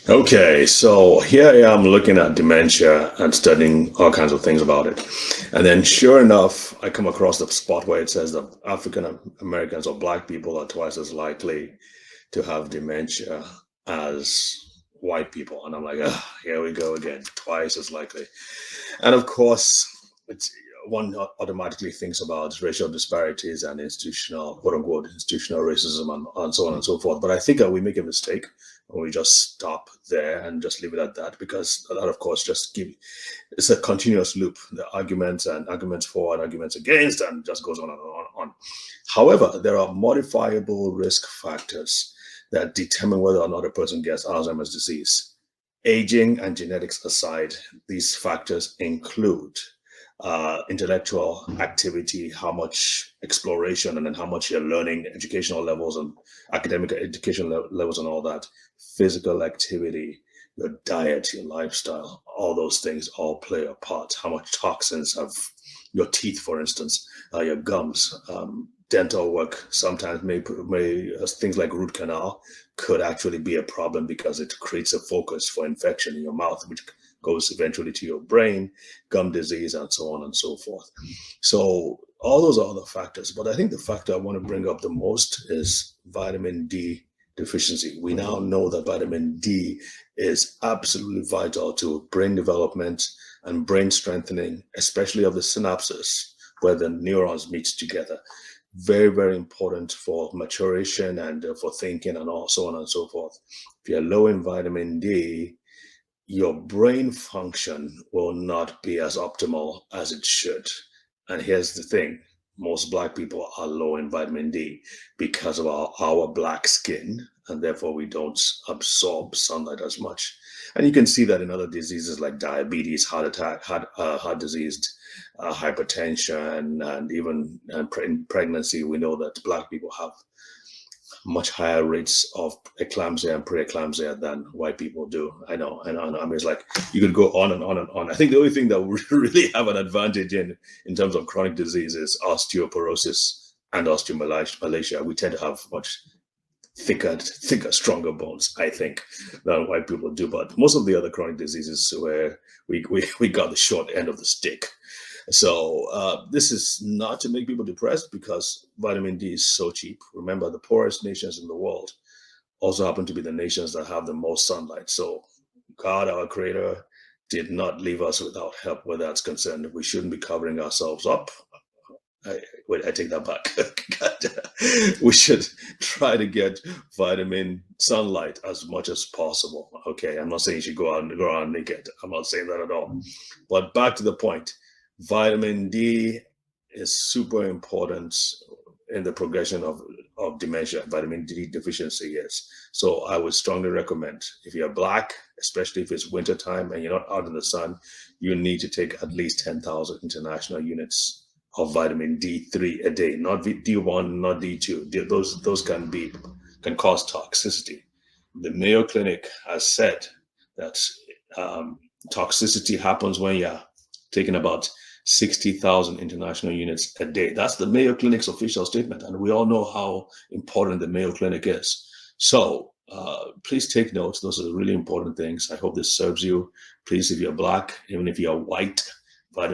Okay, so here I am looking at dementia and studying all kinds of things about it. And then, sure enough, I come across the spot where it says that African Americans or Black people are twice as likely to have dementia as white people. And I'm like, here we go again, twice as likely. And of course, it's one automatically thinks about racial disparities and institutional, quote unquote, institutional racism and so on and so forth. But I think that we make a mistake when we just stop there and just leave it at that, because that, of course, just give it's a continuous loop. The arguments and arguments for and arguments against, and just goes on and on and on. However, there are modifiable risk factors that determine whether or not a person gets Alzheimer's disease. Aging and genetics aside, these factors include intellectual activity, how much exploration, and then how much you're learning, educational levels and academic education levels, and all that, physical activity, your diet, your lifestyle, all those things all play a part. How much toxins have your teeth, for instance, your gums, dental work sometimes may things like root canal could actually be a problem because it creates a focus for infection in your mouth, which goes eventually to your brain, gum disease, and so on and so forth. So all those are other factors. But I think the factor I want to bring up the most is vitamin D deficiency. We now know that vitamin D is absolutely vital to brain development and brain strengthening, especially of the synapses where the neurons meet together. Very, very important for maturation and for thinking and all so on and so forth. If you're low in vitamin D, your brain function will not be as optimal as it should. And here's the thing, most Black people are low in vitamin D because of our black skin, and therefore we don't absorb sunlight as much. And you can see that in other diseases like diabetes, heart attack, heart disease, hypertension, and even in pregnancy, we know that Black people have much higher rates of eclampsia and preeclampsia than white people do. I know. I mean, it's like you could go on and on and on. I think the only thing that we really have an advantage in terms of chronic disease is osteoporosis and osteomalacia. We tend to have much thicker, stronger bones, I think, than white people do. But most of the other chronic diseases where we got the short end of the stick. So this is not to make people depressed because vitamin D is so cheap. Remember, the poorest nations in the world also happen to be the nations that have the most sunlight. So God, our creator, did not leave us without help where that's concerned. We shouldn't be covering ourselves up. I take that back. We should try to get vitamin sunlight as much as possible. Okay, I'm not saying you should go out naked. I'm not saying that at all. But back to the point, vitamin D is super important in the progression of dementia. Vitamin D deficiency is. So I would strongly recommend, if you're Black, especially if it's wintertime and you're not out in the sun, you need to take at least 10,000 international units of vitamin D3 a day, not D1, not D2. Those can cause toxicity. The Mayo Clinic has said that toxicity happens when you're taking about 60,000 international units a day. That's the Mayo Clinic's official statement, and we all know how important the Mayo Clinic is. So please take notes. Those are really important things. I hope this serves you. Please, if you're Black, even if you're white,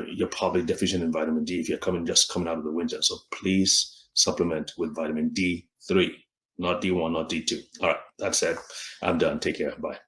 you're probably deficient in vitamin D if you're just coming out of the winter. So please supplement with vitamin D3, not D1, not D2. All right, that's it. I'm done. Take care. Bye.